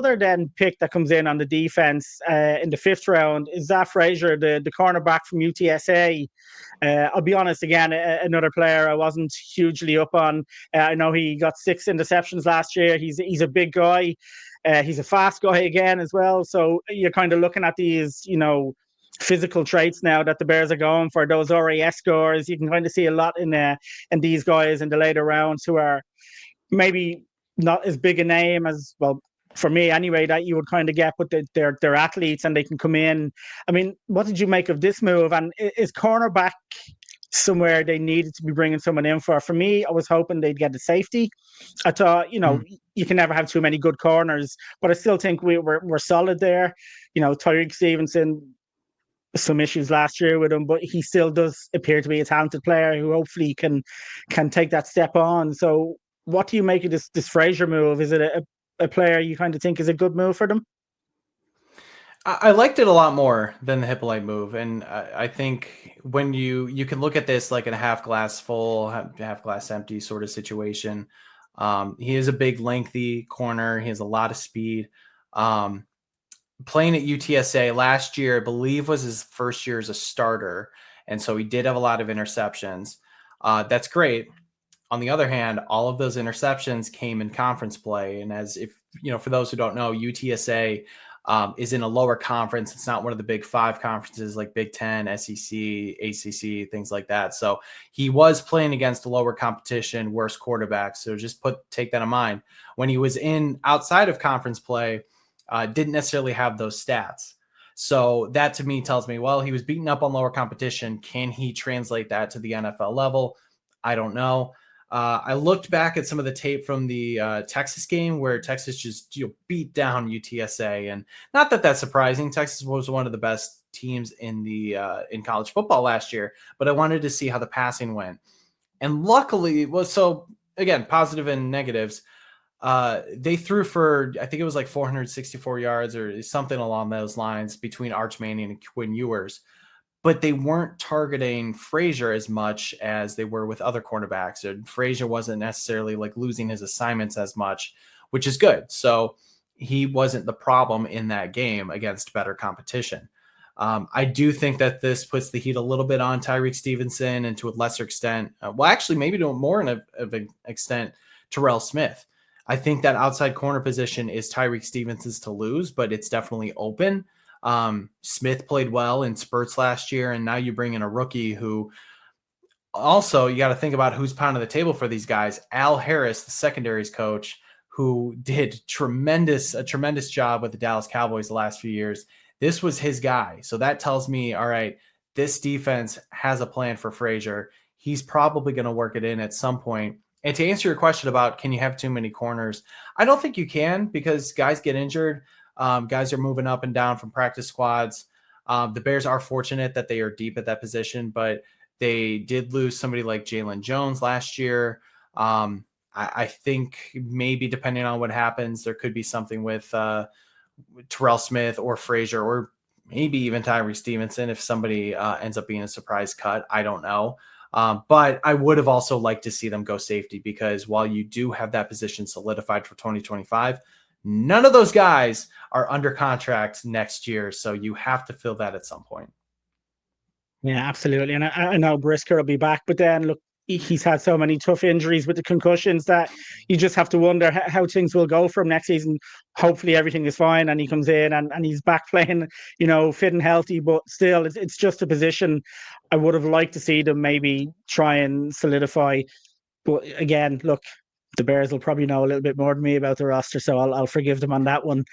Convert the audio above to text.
other then pick that comes in on the defense in the 5th round is Zah Frazier, the cornerback from UTSA. I'll be honest, again, another player I wasn't hugely up on. I know he got 6 interceptions last year. He's a big guy. He's a fast guy again as well. So you're kind of looking at these, physical traits now that the Bears are going for, those RAS scores. You can kind of see a lot in these guys in the later rounds who are maybe not as big a name as, well, for me anyway, that you would kind of get, but they're athletes and they can come in. I mean, what did you make of this move? And is cornerback somewhere they needed to be bringing someone in for? For me, I was hoping they'd get a safety. I thought, you can never have too many good corners, but I still think we're solid there. Tyreek Stevenson, some issues last year with him, but he still does appear to be a talented player who hopefully can take that step on. So what do you make of this Frazier move? Is it a player you kind of think is a good move for them? I liked it a lot more than the Hippolyte move, and I think when you can look at this like in a half glass full, half glass empty sort of situation. He is a big, lengthy corner. He has a lot of speed. Playing at UTSA last year, I believe, was his first year as a starter, and so he did have a lot of interceptions. That's great. On the other hand, all of those interceptions came in conference play, and for those who don't know, UTSA is in a lower conference. It's not one of the big 5 conferences like Big Ten, SEC, ACC, things like that. So he was playing against lower competition, worse quarterbacks. So just take that in mind. When he was outside of conference play, didn't necessarily have those stats. So that to me tells me, well, he was beaten up on lower competition. Can he translate that to the NFL level? I don't know. I looked back at some of the tape from the Texas game where Texas just beat down UTSA, and not that that's surprising. Texas was one of the best teams in college football last year, but I wanted to see how the passing went. And luckily, so again, positive and negatives. They threw for, I think it was like 464 yards or something along those lines between Arch Manning and Quinn Ewers. But they weren't targeting Frazier as much as they were with other cornerbacks. And Frazier wasn't necessarily like losing his assignments as much, which is good. So he wasn't the problem in that game against better competition. I do think that this puts the heat a little bit on Tyreek Stevenson, and to a lesser extent, actually maybe to more of an extent, Terrell Smith. I think that outside corner position is Tyreek Stevenson's to lose, but it's definitely open. Smith played well in spurts last year, and now you bring in a rookie who also, you got to think about who's pounding the table for these guys. Al Harris, the secondaries coach, who did a tremendous job with the Dallas Cowboys the last few years. This was his guy. So that tells me, all right, this defense has a plan for Frazier. He's probably going to work it in at some point. And to answer your question about can you have too many corners, I don't think you can, because guys get injured. Guys are moving up and down from practice squads. The Bears are fortunate that they are deep at that position, but they did lose somebody like Jalen Jones last year. I think maybe depending on what happens, there could be something with Terrell Smith or Frazier, or maybe even Tyree Stevenson if somebody ends up being a surprise cut. I don't know. But I would have also liked to see them go safety, because while you do have that position solidified for 2025, none of those guys are under contract next year. So you have to fill that at some point. Yeah, absolutely. And I know Brisker will be back, but then look, he's had so many tough injuries with the concussions that you just have to wonder how things will go from next season. Hopefully everything is fine and he comes in and he's back playing, fit and healthy, but still it's just a position I would have liked to see them maybe try and solidify. But again, look, the Bears will probably know a little bit more than me about the roster, so I'll forgive them on that one.